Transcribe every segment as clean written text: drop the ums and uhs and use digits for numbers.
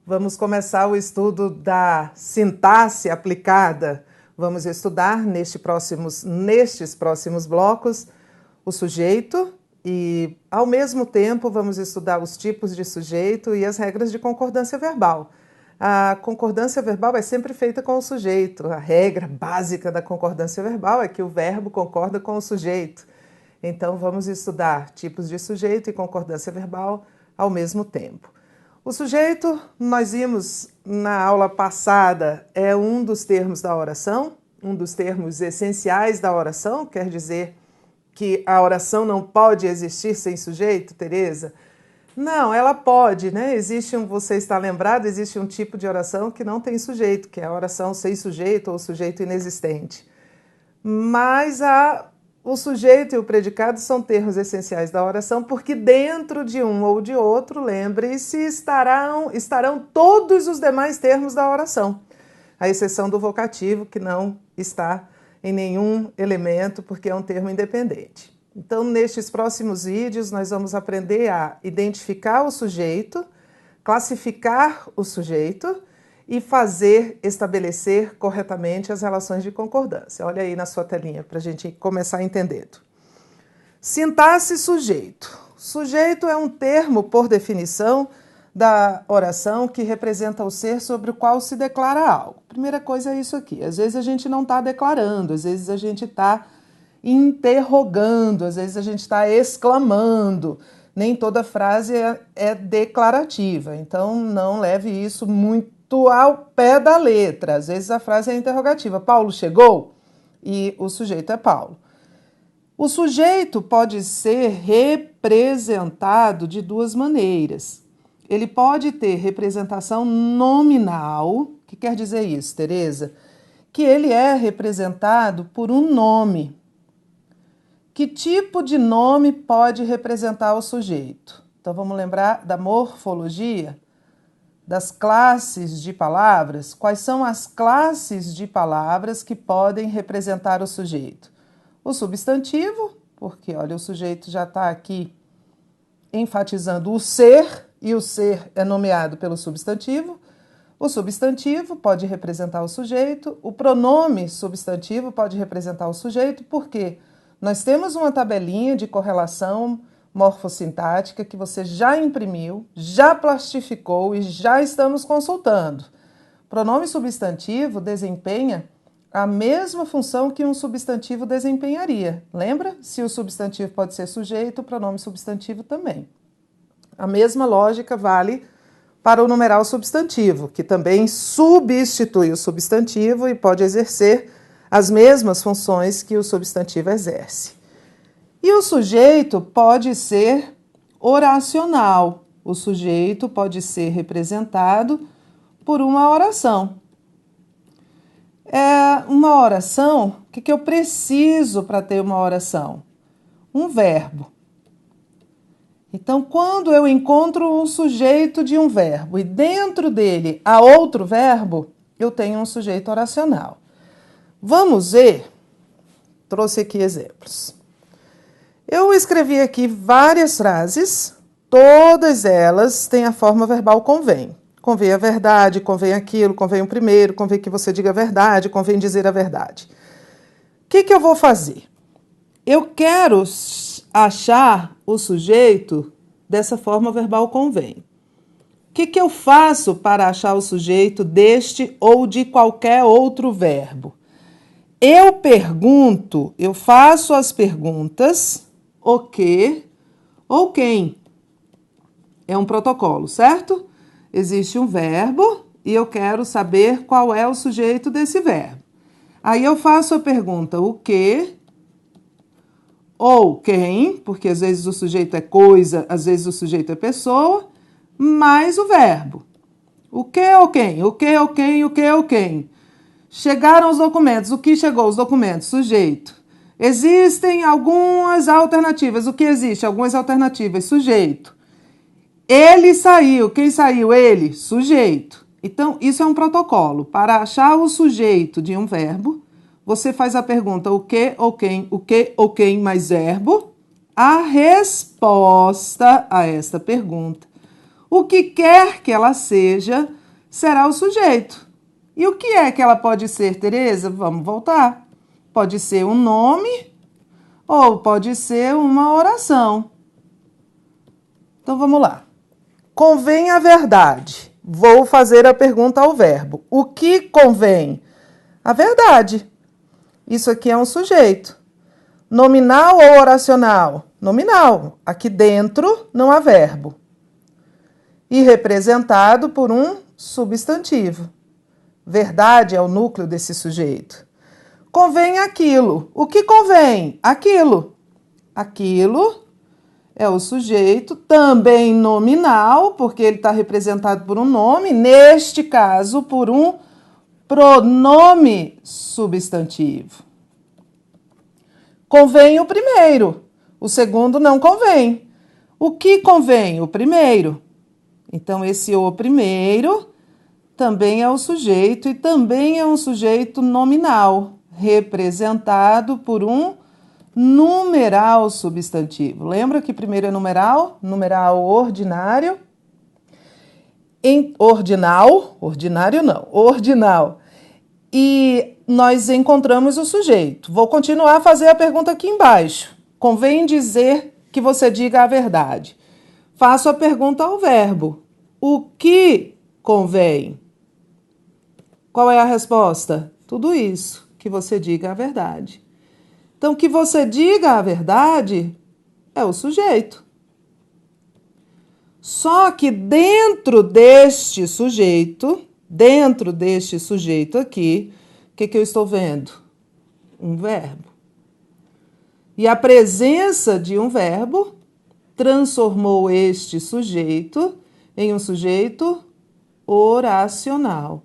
Vamos começar o estudo da sintaxe aplicada. Vamos estudar nestes próximos blocos o sujeito e, ao mesmo tempo, vamos estudar os tipos de sujeito e as regras de concordância verbal. A concordância verbal é sempre feita com o sujeito. A regra básica da concordância verbal é que o verbo concorda com o sujeito. Então, vamos estudar tipos de sujeito e concordância verbal ao mesmo tempo. O sujeito, nós vimos na aula passada, é um dos termos da oração, um dos termos essenciais da oração, quer dizer que a oração não pode existir sem sujeito, Tereza? Não, ela pode, né? Você está lembrado, existe um tipo de oração que não tem sujeito, que é a oração sem sujeito ou sujeito inexistente. Mas o sujeito e o predicado são termos essenciais da oração, porque dentro de um ou de outro, lembre-se, estarão todos os demais termos da oração, à exceção do vocativo, que não está em nenhum elemento, porque é um termo independente. Então, nestes próximos vídeos, nós vamos aprender a identificar o sujeito, classificar o sujeito e estabelecer corretamente as relações de concordância. Olha aí na sua telinha para a gente começar entendendo. Sintaxe sujeito. Sujeito é um termo, por definição, da oração que representa o ser sobre o qual se declara algo. Primeira coisa é isso aqui. Às vezes a gente não está declarando, às vezes a gente está interrogando, às vezes a gente está exclamando. Nem toda frase é declarativa, então não leve isso muito ao pé da letra. Às vezes a frase é interrogativa. Paulo chegou? E o sujeito é Paulo. O sujeito pode ser representado de duas maneiras. Ele pode ter representação nominal. O que quer dizer isso, Tereza? Que ele é representado por um nome. Que tipo de nome pode representar o sujeito? Então vamos lembrar da morfologia? Das classes de palavras, quais são as classes de palavras que podem representar o sujeito? O substantivo, porque olha, o sujeito já está aqui enfatizando o ser, e o ser é nomeado pelo substantivo. O substantivo pode representar o sujeito, o pronome substantivo pode representar o sujeito, porque nós temos uma tabelinha de correlação morfossintática que você já imprimiu, já plastificou e já estamos consultando. Pronome substantivo desempenha a mesma função que um substantivo desempenharia. Lembra? Se o substantivo pode ser sujeito, o pronome substantivo também. A mesma lógica vale para o numeral substantivo, que também substitui o substantivo e pode exercer as mesmas funções que o substantivo exerce. E o sujeito pode ser oracional. O sujeito pode ser representado por uma oração. Uma oração, o que eu preciso para ter uma oração? Um verbo. Então, quando eu encontro um sujeito de um verbo e dentro dele há outro verbo, eu tenho um sujeito oracional. Vamos ver, trouxe aqui exemplos. Eu escrevi aqui várias frases, todas elas têm a forma verbal convém. Convém a verdade, convém aquilo, convém o primeiro, convém que você diga a verdade, convém dizer a verdade. O que eu vou fazer? Eu quero achar o sujeito dessa forma verbal convém. O que eu faço para achar o sujeito deste ou de qualquer outro verbo? Eu faço as perguntas, o que ou quem. É um protocolo, certo? Existe um verbo e eu quero saber qual é o sujeito desse verbo. Aí eu faço a pergunta o que ou quem, porque às vezes o sujeito é coisa, às vezes o sujeito é pessoa, mais o verbo. O que ou quem? O que ou quem? O que ou quem? Chegaram os documentos. O que chegou? Os documentos. Sujeito. Existem algumas alternativas. O que existe? Algumas alternativas. Sujeito. Ele saiu. Quem saiu? Ele. Sujeito. Então, isso é um protocolo. Para achar o sujeito de um verbo, você faz a pergunta o que ou quem mais verbo. A resposta a esta pergunta. O que quer que ela seja, será o sujeito. E o que é que ela pode ser, Tereza? Vamos voltar. Pode ser um nome ou pode ser uma oração. Então, vamos lá. Convém a verdade. Vou fazer a pergunta ao verbo. O que convém? A verdade. Isso aqui é um sujeito. Nominal ou oracional? Nominal. Aqui dentro não há verbo. E representado por um substantivo. Verdade é o núcleo desse sujeito. Convém aquilo. O que convém? Aquilo. Aquilo é o sujeito, também nominal, porque ele está representado por um nome, neste caso, por um pronome substantivo. Convém o primeiro, o segundo não convém. O que convém? O primeiro. Então, esse o primeiro também é o sujeito e também é um sujeito nominal, representado por um numeral substantivo. Lembra que primeiro é numeral? Numeral ordinário. Ordinário não, ordinal. E nós encontramos o sujeito. Vou continuar a fazer a pergunta aqui embaixo. Convém dizer que você diga a verdade. Faço a pergunta ao verbo. O que convém? Qual é a resposta? Tudo isso, que você diga a verdade. Então, que você diga a verdade é o sujeito. Só que dentro deste sujeito aqui, o que eu estou vendo? Um verbo. E a presença de um verbo transformou este sujeito em um sujeito oracional.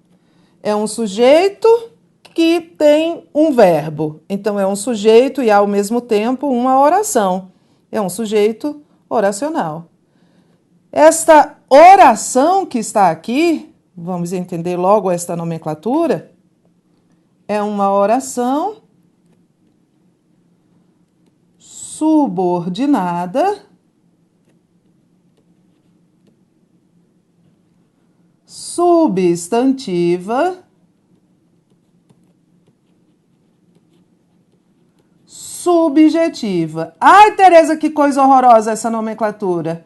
É um sujeito que tem um verbo. Então, é um sujeito e, ao mesmo tempo, uma oração. É um sujeito oracional. Esta oração que está aqui, vamos entender logo esta nomenclatura, é uma oração subordinada, substantiva, subjetiva. Ai, Tereza, que coisa horrorosa essa nomenclatura.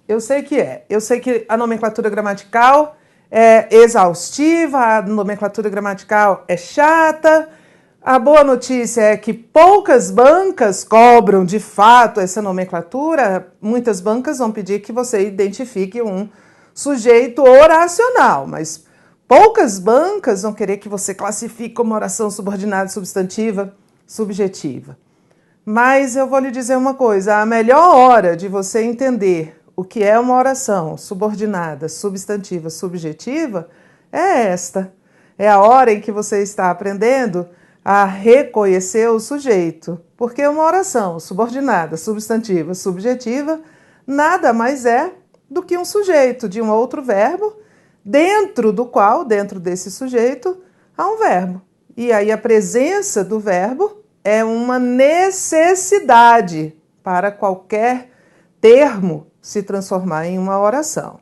Eu sei que é. Eu sei que a nomenclatura gramatical é exaustiva, a nomenclatura gramatical é chata. A boa notícia é que poucas bancas cobram, de fato, essa nomenclatura. Muitas bancas vão pedir que você identifique um sujeito oracional, mas poucas bancas vão querer que você classifique como oração subordinada, substantiva, subjetiva. Mas eu vou lhe dizer uma coisa, a melhor hora de você entender o que é uma oração subordinada, substantiva, subjetiva, é esta. É a hora em que você está aprendendo a reconhecer o sujeito. Porque uma oração subordinada, substantiva, subjetiva, nada mais é do que um sujeito de um outro verbo, dentro do qual, dentro desse sujeito, há um verbo. E aí a presença do verbo é uma necessidade para qualquer termo se transformar em uma oração.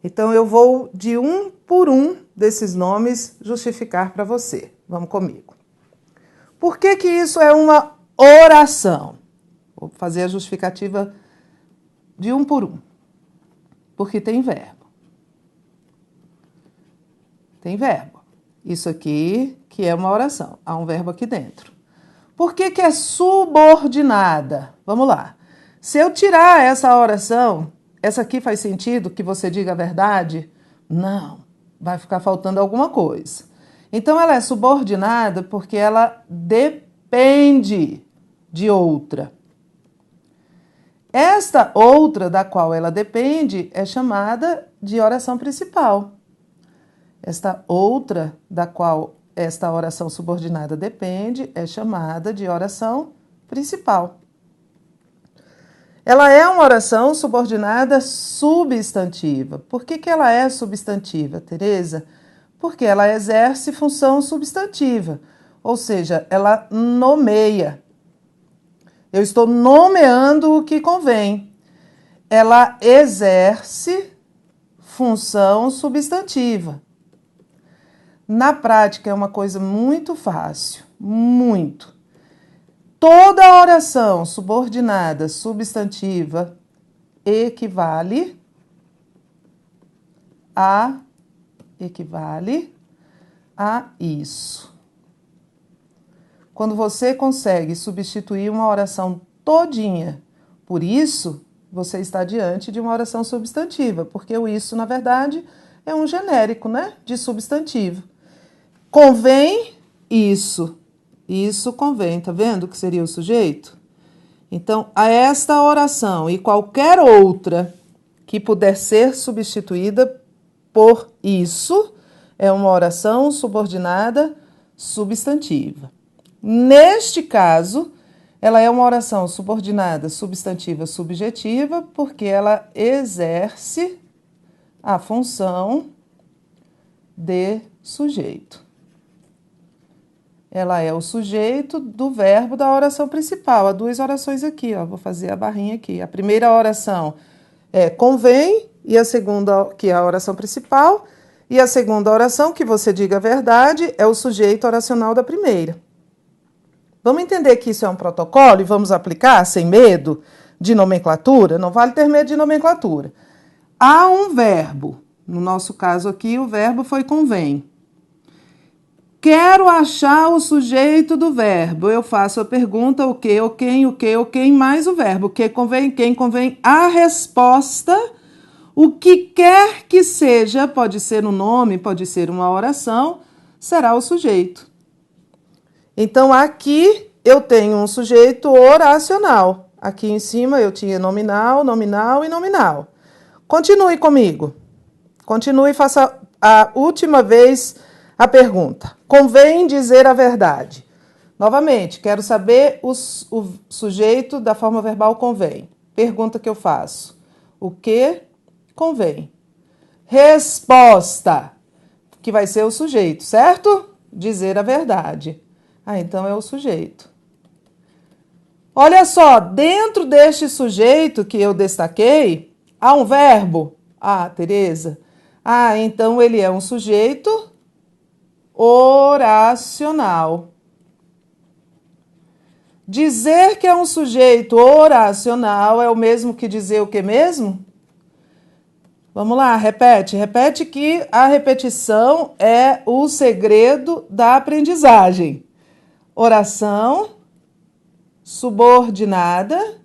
Então, eu vou de um por um desses nomes justificar para você. Vamos comigo. Por que que isso é uma oração? Vou fazer a justificativa de um por um. Porque tem verbo. Tem verbo. Isso aqui que é uma oração. Há um verbo aqui dentro. Por que que é subordinada? Vamos lá. Se eu tirar essa oração, essa aqui faz sentido que você diga a verdade? Não, vai ficar faltando alguma coisa. Então, ela é subordinada porque ela depende de outra. Esta outra da qual ela depende é chamada de oração principal. Esta outra da qual esta oração subordinada depende é chamada de oração principal. Ela é uma oração subordinada substantiva. Por que que ela é substantiva, Tereza? Porque ela exerce função substantiva, ou seja, ela nomeia. Eu estou nomeando o que convém. ela exerce função substantiva. Na prática é uma coisa muito fácil, muito. Toda oração subordinada substantiva equivale a isso. Quando você consegue substituir uma oração todinha por isso, você está diante de uma oração substantiva, porque o isso, na verdade, é um genérico, né, de substantivo. Convém isso. Isso convém, tá vendo que seria o sujeito? Então, a esta oração e qualquer outra que puder ser substituída por isso é uma oração subordinada substantiva. Neste caso, ela é uma oração subordinada substantiva subjetiva porque ela exerce a função de sujeito. Ela é o sujeito do verbo da oração principal. Há duas orações aqui, ó. Vou fazer a barrinha aqui. A primeira oração é convém, e a segunda, que é a oração principal, e a segunda oração, que você diga a verdade, é o sujeito oracional da primeira. Vamos entender que isso é um protocolo e vamos aplicar sem medo de nomenclatura? Não vale ter medo de nomenclatura. Há um verbo, no nosso caso aqui, o verbo foi convém. Quero achar o sujeito do verbo. Eu faço a pergunta, o que, o quem, mais o verbo. O que convém, quem convém. A resposta, o que quer que seja, pode ser um nome, pode ser uma oração, será o sujeito. Então, aqui eu tenho um sujeito oracional. Aqui em cima eu tinha nominal, nominal e nominal. Continue comigo. Continue e faça a última vez a pergunta. Convém dizer a verdade. Novamente, quero saber o sujeito da forma verbal convém. Pergunta que eu faço. O que convém? Resposta, que vai ser o sujeito, certo? Dizer a verdade. Então é o sujeito. Olha só, dentro deste sujeito que eu destaquei, há um verbo. Tereza. Então ele é um sujeito oracional. Dizer que é um sujeito oracional é o mesmo que dizer o que mesmo? Vamos lá, repete. Repete que a repetição é o segredo da aprendizagem. Oração subordinada,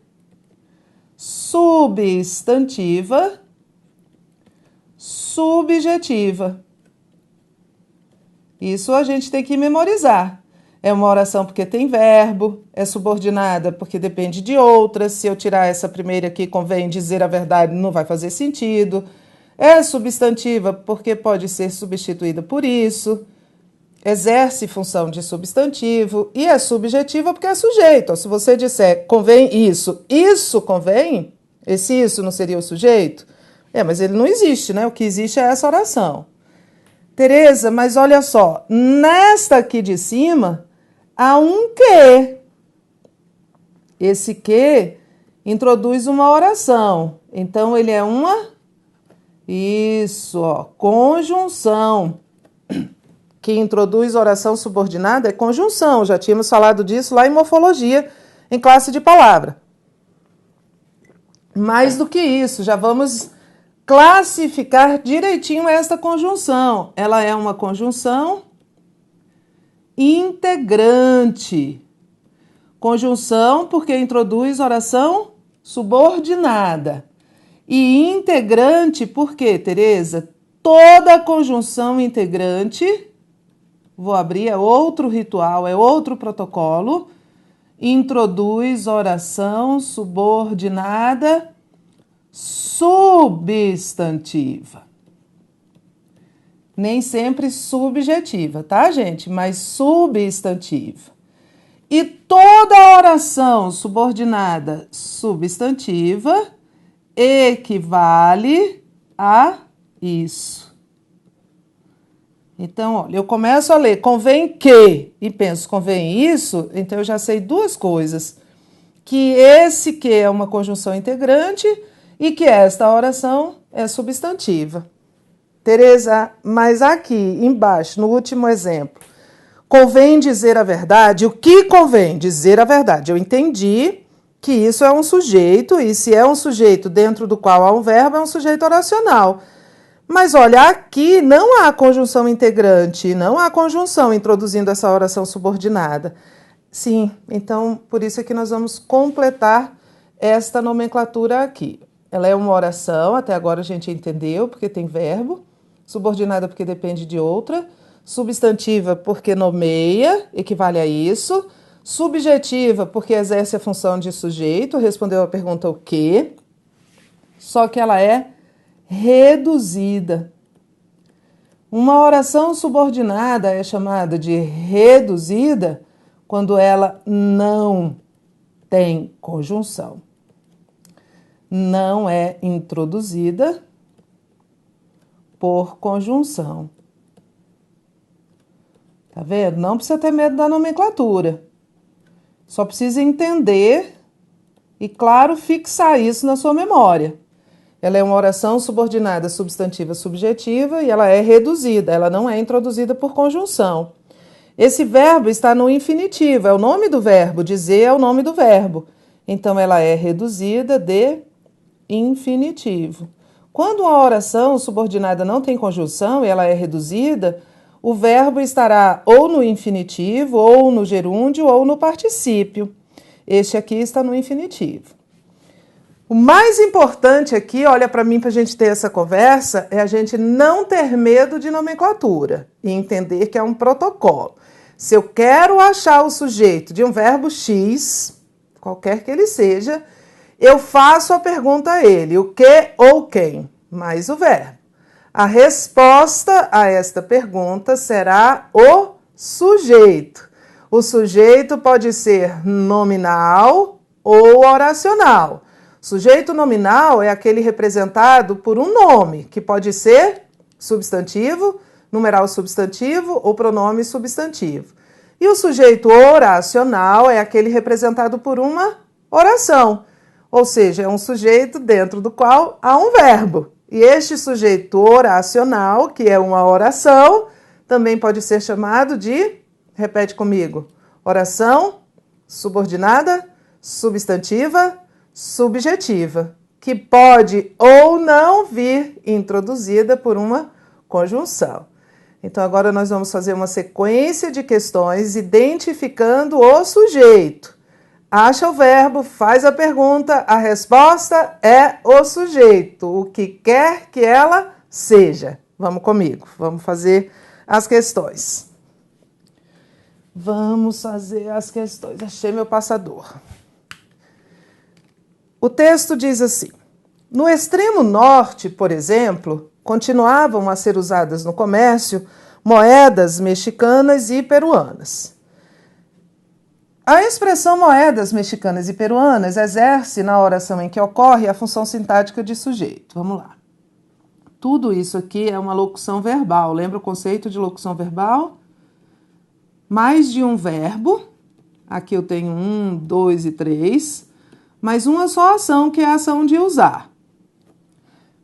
substantiva, subjetiva. Isso a gente tem que memorizar. É uma oração porque tem verbo, é subordinada porque depende de outra. Se eu tirar essa primeira aqui, convém dizer a verdade, não vai fazer sentido. É substantiva porque pode ser substituída por isso. Exerce função de substantivo. E é subjetiva porque é sujeito. Se você disser convém isso, isso convém, esse isso não seria o sujeito? Mas ele não existe, né? O que existe é essa oração. Tereza, mas olha só, nesta aqui de cima, há um que. Esse que introduz uma oração. Então, ele é uma, conjunção. Que introduz oração subordinada é conjunção. Já tínhamos falado disso lá em morfologia, em classe de palavra. Mais do que isso, já vamos classificar direitinho esta conjunção. Ela é uma conjunção integrante. Conjunção porque introduz oração subordinada. E integrante por quê, Tereza? Toda conjunção integrante, vou abrir, é outro ritual, é outro protocolo, introduz oração subordinada substantiva. Nem sempre subjetiva, tá, gente? Mas substantiva. E toda oração subordinada substantiva equivale a isso. Então, olha, eu começo a ler convém que e penso convém isso, então eu já sei duas coisas. Que esse que é uma conjunção integrante e que esta oração é substantiva. Tereza, mas aqui embaixo, no último exemplo, convém dizer a verdade? O que convém? Dizer a verdade. Eu entendi que isso é um sujeito, e se é um sujeito dentro do qual há um verbo, é um sujeito oracional. Mas olha, aqui não há conjunção integrante, não há conjunção introduzindo essa oração subordinada. Sim, então por isso é que nós vamos completar esta nomenclatura aqui. Ela é uma oração, até agora a gente entendeu, porque tem verbo, subordinada porque depende de outra, substantiva porque nomeia, equivale a isso, subjetiva porque exerce a função de sujeito, respondeu a pergunta o quê, só que ela é reduzida. Uma oração subordinada é chamada de reduzida quando ela não tem conjunção. Não é introduzida por conjunção. Tá vendo? Não precisa ter medo da nomenclatura. Só precisa entender e, claro, fixar isso na sua memória. Ela é uma oração subordinada substantiva subjetiva e ela é reduzida, ela não é introduzida por conjunção. Esse verbo está no infinitivo, é o nome do verbo, dizer é o nome do verbo. Então, ela é reduzida de infinitivo. Quando uma oração subordinada não tem conjunção e ela é reduzida, o verbo estará ou no infinitivo, ou no gerúndio, ou no particípio. Este aqui está no infinitivo. O mais importante aqui, olha para mim para a gente ter essa conversa, é a gente não ter medo de nomenclatura e entender que é um protocolo. Se eu quero achar o sujeito de um verbo X, qualquer que ele seja, eu faço a pergunta a ele, o que ou quem, mais o verbo. A resposta a esta pergunta será o sujeito. O sujeito pode ser nominal ou oracional. Sujeito nominal é aquele representado por um nome, que pode ser substantivo, numeral substantivo ou pronome substantivo. E o sujeito oracional é aquele representado por uma oração, ou seja, é um sujeito dentro do qual há um verbo. E este sujeito oracional, que é uma oração, também pode ser chamado de, repete comigo, oração subordinada, substantiva, subjetiva, que pode ou não vir introduzida por uma conjunção. Então, agora nós vamos fazer uma sequência de questões identificando o sujeito. Acha o verbo, faz a pergunta, a resposta é o sujeito, o que quer que ela seja. Vamos comigo, vamos fazer as questões. Vamos fazer as questões. Achei meu passador. O texto diz assim: no extremo norte, por exemplo, continuavam a ser usadas no comércio moedas mexicanas e peruanas. A expressão moedas mexicanas e peruanas exerce na oração em que ocorre a função sintática de sujeito. Vamos lá. Tudo isso aqui é uma locução verbal. Lembra o conceito de locução verbal? Mais de um verbo. Aqui eu tenho 1, 2 e 3. Mas uma só ação, que é a ação de usar.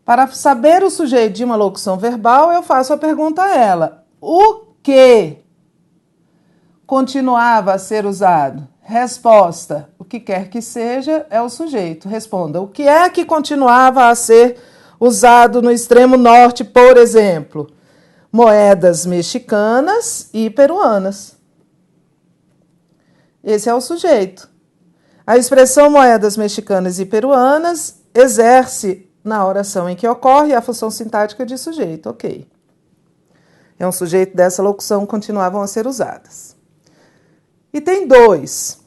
Para saber o sujeito de uma locução verbal, eu faço a pergunta a ela. O que continuava a ser usado? Resposta: o que quer que seja é o sujeito. Responda: o que é que continuava a ser usado no extremo norte, por exemplo? Moedas mexicanas e peruanas. Esse é o sujeito. A expressão moedas mexicanas e peruanas exerce na oração em que ocorre a função sintática de sujeito. Ok. É um sujeito dessa locução, continuavam a ser usadas. E tem 2.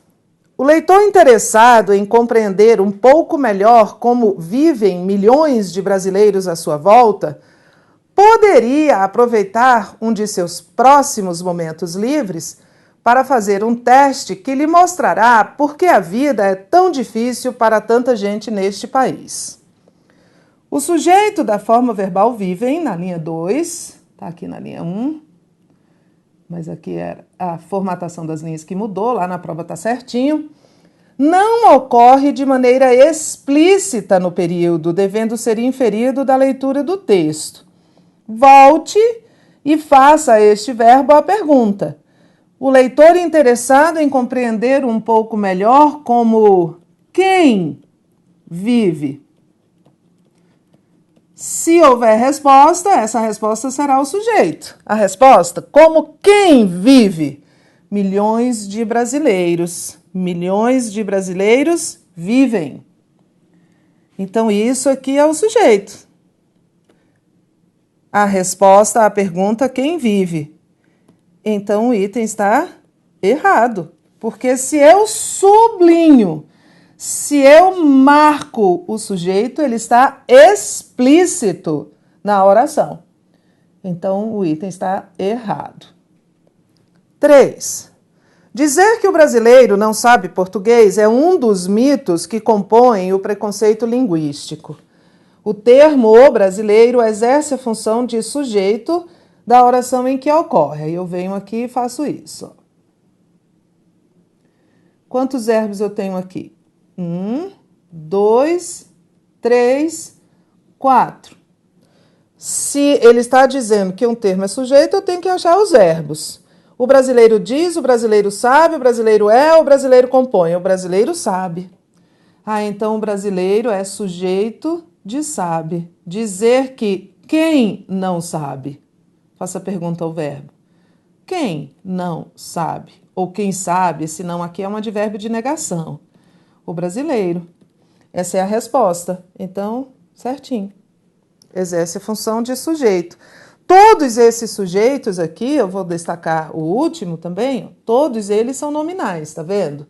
O leitor interessado em compreender um pouco melhor como vivem milhões de brasileiros à sua volta, poderia aproveitar um de seus próximos momentos livres para fazer um teste que lhe mostrará por que a vida é tão difícil para tanta gente neste país. O sujeito da forma verbal vivem, na linha 2, está aqui na linha 1, mas aqui era a formatação das linhas que mudou, lá na prova está certinho. não ocorre de maneira explícita no período, devendo ser inferido da leitura do texto. Volte e faça a este verbo a pergunta. O leitor interessado em compreender um pouco melhor como quem vive. Se houver resposta, essa resposta será o sujeito. A resposta, como quem vive? Milhões de brasileiros. Milhões de brasileiros vivem. Então, isso aqui é o sujeito. A resposta à pergunta, quem vive? Então, o item está errado. Porque se eu sublinho, se eu marco o sujeito, ele está explícito na oração. Então, o item está errado. 3. Dizer que o brasileiro não sabe português é um dos mitos que compõem o preconceito linguístico. O termo o brasileiro exerce a função de sujeito da oração em que ocorre. Aí eu venho aqui e faço isso. Quantos verbos eu tenho aqui? 1, 2, 3, 4. Se ele está dizendo que um termo é sujeito, eu tenho que achar os verbos. O brasileiro diz, o brasileiro sabe, o brasileiro é, o brasileiro compõe. O brasileiro sabe. Então o brasileiro é sujeito de sabe. Dizer que quem não sabe? Faça a pergunta ao verbo. Quem não sabe? Ou quem sabe, se não aqui é um advérbio de negação. O brasileiro. Essa é a resposta. Então, certinho. Exerce a função de sujeito. Todos esses sujeitos aqui, eu vou destacar o último também, todos eles são nominais, tá vendo?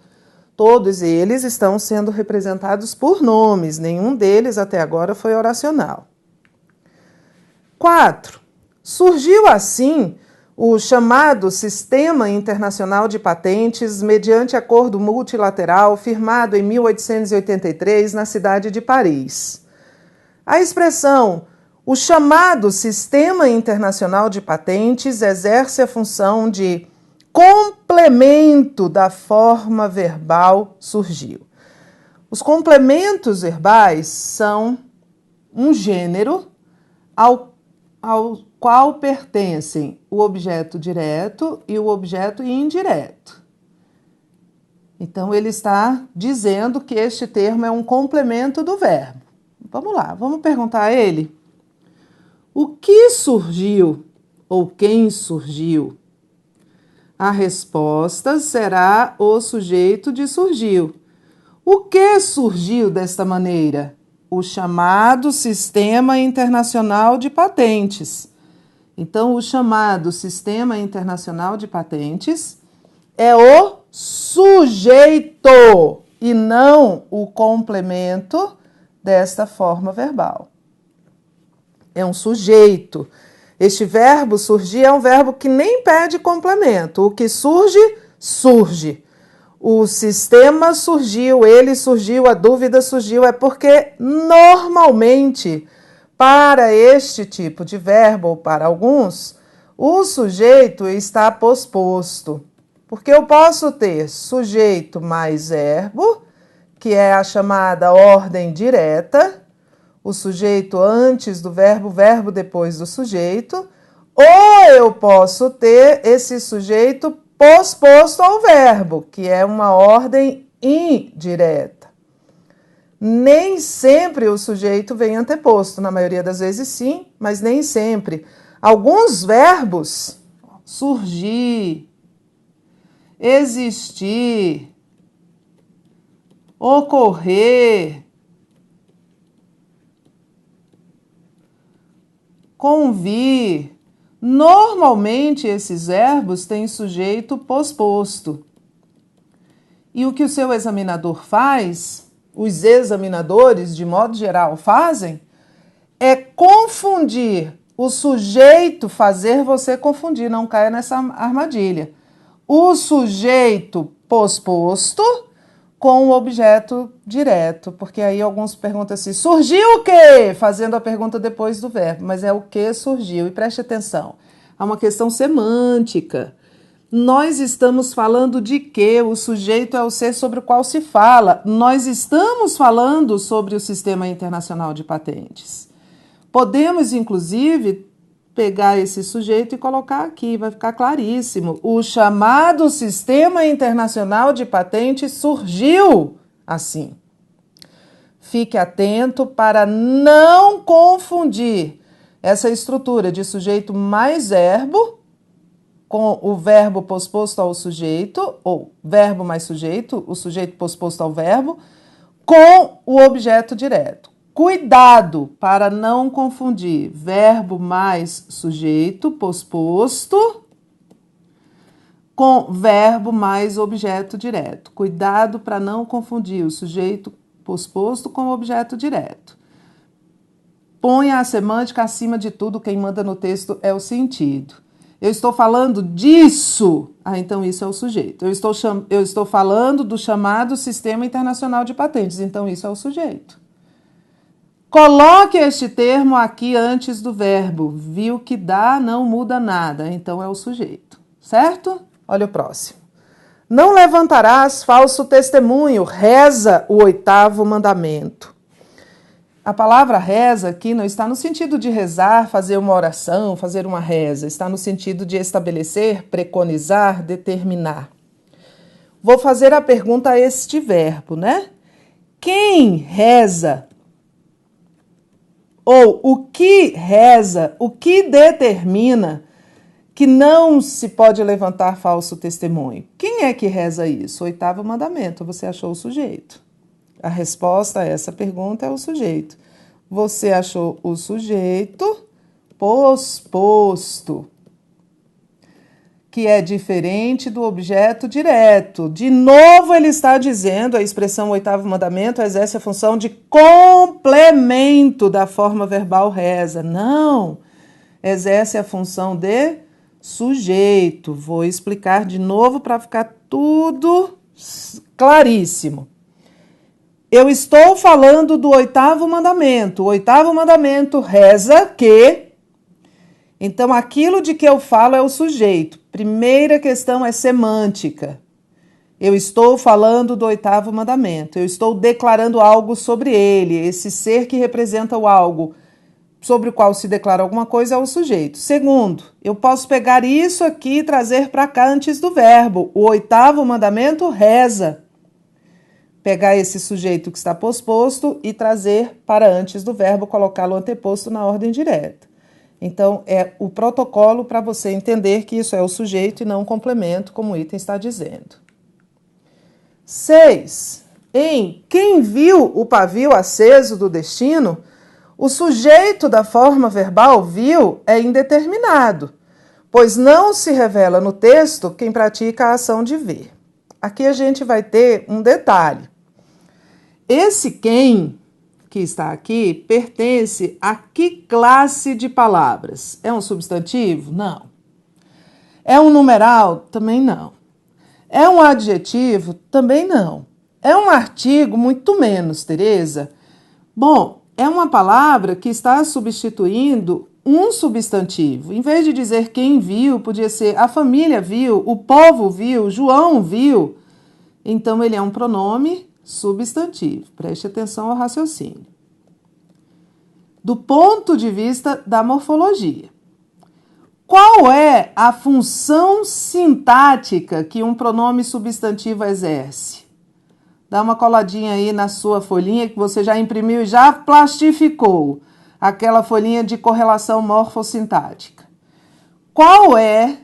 Todos eles estão sendo representados por nomes, nenhum deles até agora foi oracional. 4. Surgiu assim o chamado Sistema Internacional de Patentes mediante acordo multilateral firmado em 1883 na cidade de Paris. A expressão o chamado Sistema Internacional de Patentes exerce a função de complemento da forma verbal surgiu. Os complementos verbais são um gênero ao qual pertencem o objeto direto e o objeto indireto. Então, ele está dizendo que este termo é um complemento do verbo. Vamos lá, vamos perguntar a ele. O que surgiu ou quem surgiu? A resposta será o sujeito de surgiu. O que surgiu desta maneira? O chamado Sistema Internacional de Patentes. Então, o chamado Sistema Internacional de Patentes é o sujeito e não o complemento desta forma verbal. É um sujeito. Este verbo surgir é um verbo que nem pede complemento. O que surge, surge. O sistema surgiu, ele surgiu, a dúvida surgiu. É porque, normalmente, para este tipo de verbo, ou para alguns, o sujeito está posposto. Porque eu posso ter sujeito mais verbo, que é a chamada ordem direta, o sujeito antes do verbo, o verbo depois do sujeito, ou eu posso ter esse sujeito posposto ao verbo, que é uma ordem indireta. Nem sempre o sujeito vem anteposto, na maioria das vezes sim, mas nem sempre. Alguns verbos, surgir, existir, ocorrer, convir. Normalmente esses verbos têm sujeito posposto. E o que o seu examinador faz, os examinadores de modo geral fazem, é confundir o sujeito, fazer você confundir, não caia nessa armadilha. O sujeito posposto com o objeto direto, porque aí alguns perguntam assim, surgiu o quê? Fazendo a pergunta depois do verbo, mas é o que surgiu. E preste atenção, há uma questão semântica. Nós estamos falando de quê? O sujeito é o ser sobre o qual se fala. Nós estamos falando sobre o Sistema Internacional de Patentes. Podemos, inclusive, pegar esse sujeito e colocar aqui, vai ficar claríssimo. O chamado Sistema Internacional de Patentes surgiu assim. Fique atento para não confundir essa estrutura de sujeito mais verbo com o verbo posposto ao sujeito, ou verbo mais sujeito, o sujeito posposto ao verbo, com o objeto direto. Cuidado para não confundir verbo mais sujeito posposto com verbo mais objeto direto. Cuidado para não confundir o sujeito posposto com o objeto direto. Ponha a semântica acima de tudo, quem manda no texto é o sentido. Eu estou falando disso. Então isso é o sujeito. Eu estou falando do chamado Sistema Internacional de Patentes. Então isso é o sujeito. Coloque este termo aqui antes do verbo. Viu que dá, não muda nada. Então é o sujeito. Certo? Olha o próximo. Não levantarás falso testemunho. Reza o 8º mandamento. A palavra reza aqui não está no sentido de rezar, fazer uma oração, fazer uma reza. Está no sentido de estabelecer, preconizar, determinar. Vou fazer a pergunta a este verbo, né? Quem reza? Ou o que reza? O que determina que não se pode levantar falso testemunho? Quem é que reza isso? 8º mandamento. Você achou o sujeito. A resposta a essa pergunta é o sujeito. Você achou o sujeito posposto, que é diferente do objeto direto. De novo, ele está dizendo, a expressão 8º mandamento exerce a função de complemento da forma verbal reza. Não, exerce a função de sujeito. Vou explicar de novo para ficar tudo claríssimo. Eu estou falando do 8º mandamento. O 8º mandamento reza que... Então, aquilo de que eu falo é o sujeito. Primeira questão é semântica. Eu estou falando do 8º mandamento. Eu estou declarando algo sobre ele. Esse ser que representa o algo sobre o qual se declara alguma coisa é o sujeito. Segundo, eu posso pegar isso aqui e trazer para cá antes do verbo. O 8º mandamento reza. Pegar esse sujeito que está posposto e trazer para antes do verbo, colocá-lo anteposto na ordem direta. Então, é o protocolo para você entender que isso é o sujeito e não o complemento, como o item está dizendo. 6. Em quem viu o pavio aceso do destino, o sujeito da forma verbal viu é indeterminado, pois não se revela no texto quem pratica a ação de ver. Aqui a gente vai ter um detalhe. Esse quem que está aqui pertence a que classe de palavras? É um substantivo? Não. É um numeral? Também não. É um adjetivo? Também não. É um artigo? Muito menos, Tereza. Bom, é uma palavra que está substituindo um substantivo. Em vez de dizer quem viu, podia ser a família viu, o povo viu, João viu. Então, ele é um pronome substantivo. Preste atenção ao raciocínio. Do ponto de vista da morfologia, qual é a função sintática que um pronome substantivo exerce? Dá uma coladinha aí na sua folhinha que você já imprimiu e já plastificou. Aquela folhinha de correlação morfossintática. Qual é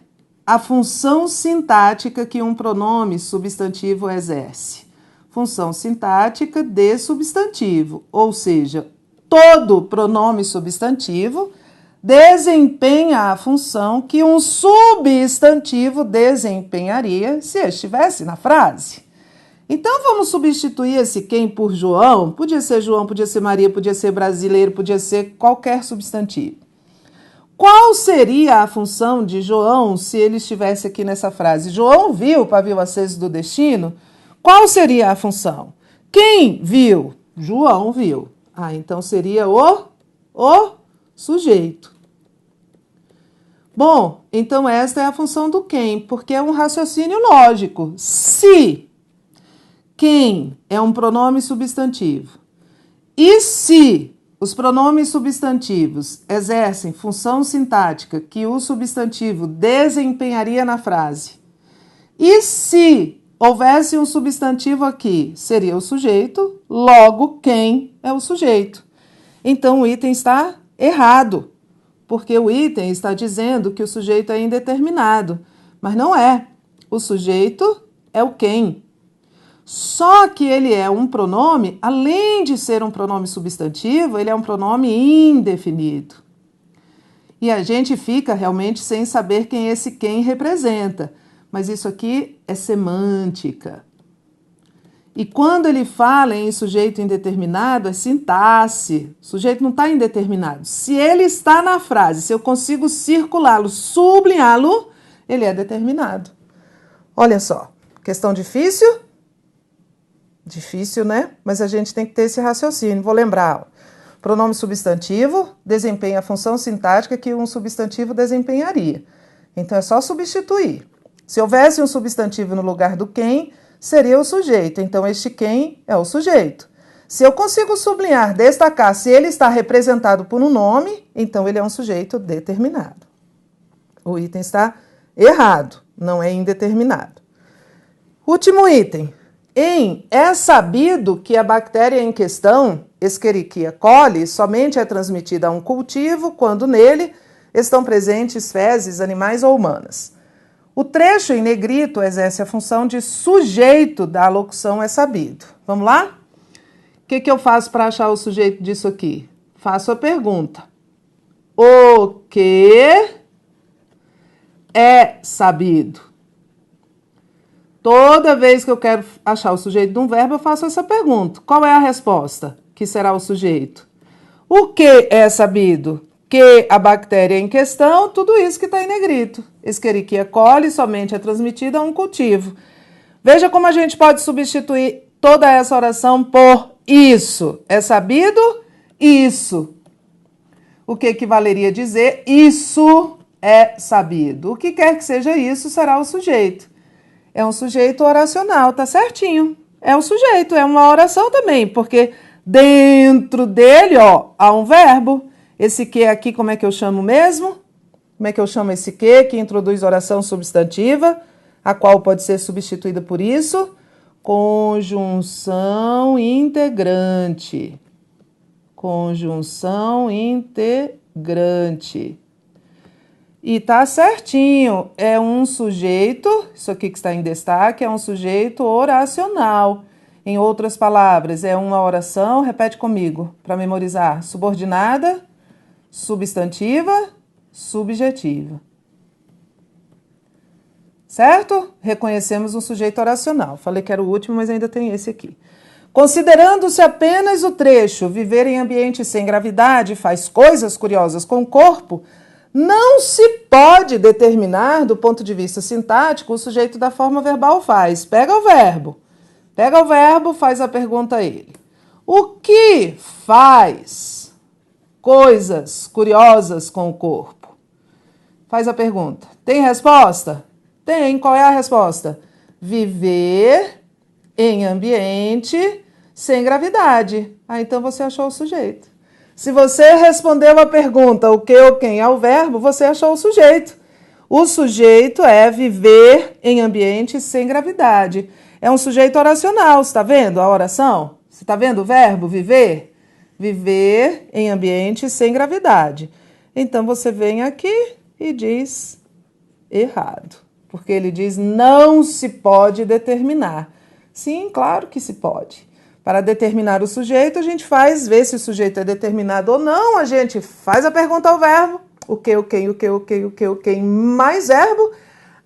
a função sintática que um pronome substantivo exerce? Função sintática de substantivo, ou seja, todo pronome substantivo desempenha a função que um substantivo desempenharia se estivesse na frase. Então, vamos substituir esse quem por João. Podia ser Maria, podia ser brasileiro, podia ser qualquer substantivo. Qual seria a função de João se ele estivesse aqui nessa frase? João viu o pavio aceso do destino? Qual seria a função? Quem viu? João viu. Então seria o sujeito. Bom, então esta é a função do quem, porque é um raciocínio lógico. Se quem é um pronome substantivo e se os pronomes substantivos exercem função sintática que o substantivo desempenharia na frase, e se houvesse um substantivo aqui, seria o sujeito, logo quem é o sujeito. Então o item está errado, porque o item está dizendo que o sujeito é indeterminado, mas não é. O sujeito é o quem. Só que ele é um pronome, além de ser um pronome substantivo, ele é um pronome indefinido. E a gente fica realmente sem saber quem esse quem representa. Mas isso aqui é semântica. E quando ele fala em sujeito indeterminado, é sintaxe. O sujeito não está indeterminado. Se ele está na frase, se eu consigo circulá-lo, sublinhá-lo, ele é determinado. Olha só, questão difícil? Difícil, né? Mas a gente tem que ter esse raciocínio. Vou lembrar. Pronome substantivo desempenha a função sintática que um substantivo desempenharia. Então é só substituir. Se houvesse um substantivo no lugar do quem, seria o sujeito. Então, este quem é o sujeito. Se eu consigo sublinhar, destacar, se ele está representado por um nome, então ele é um sujeito determinado. O item está errado, não é indeterminado. Último item. É sabido que a bactéria em questão, Escherichia coli, somente é transmitida a um cultivo quando nele estão presentes fezes animais ou humanas. O trecho em negrito exerce a função de sujeito da locução é sabido. Vamos lá? O que eu faço para achar o sujeito disso aqui? Faço a pergunta. O que é sabido? Toda vez que eu quero achar o sujeito de um verbo, eu faço essa pergunta. Qual é a resposta? Que será o sujeito. O que é sabido? Que a bactéria em questão, tudo isso que está em negrito. Escherichia coli somente é transmitida a um cultivo. Veja como a gente pode substituir toda essa oração por isso. É sabido? Isso. O que equivaleria dizer? Isso é sabido. O que quer que seja isso será o sujeito. É um sujeito oracional, tá certinho. É um sujeito, é uma oração também, porque dentro dele, ó, há um verbo. Esse que aqui, como é que eu chamo mesmo? Como é que eu chamo esse que introduz oração substantiva, a qual pode ser substituída por isso? Conjunção integrante. Conjunção integrante. E tá certinho, é um sujeito, isso aqui que está em destaque, é um sujeito oracional. Em outras palavras, é uma oração, repete comigo, para memorizar, subordinada, substantiva, subjetiva. Certo? Reconhecemos um sujeito oracional. Falei que era o último, mas ainda tem esse aqui. Considerando-se apenas o trecho viver em ambiente sem gravidade faz coisas curiosas com o corpo, não se pode determinar, do ponto de vista sintático, o sujeito da forma verbal faz. Pega o verbo, faz a pergunta a ele. O que faz coisas curiosas com o corpo? Faz a pergunta. Tem resposta? Tem. Qual é a resposta? Viver em ambiente sem gravidade. Então você achou o sujeito. Se você respondeu a pergunta o que ou quem é o verbo, você achou o sujeito. O sujeito é viver em ambiente sem gravidade. É um sujeito oracional, você está vendo a oração? Você está vendo o verbo viver? Viver em ambiente sem gravidade. Então você vem aqui e diz errado, porque ele diz não se pode determinar. Sim, claro que se pode. Para determinar o sujeito, a gente faz, vê se o sujeito é determinado ou não, a gente faz a pergunta ao verbo, o que, o quem, o que, o que, o que, o quem, mais verbo,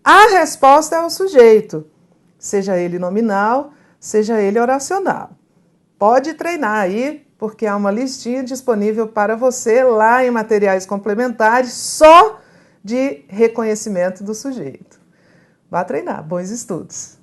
a resposta é o sujeito, seja ele nominal, seja ele oracional. Pode treinar aí, porque há uma listinha disponível para você lá em materiais complementares, só de reconhecimento do sujeito. Vá treinar, bons estudos!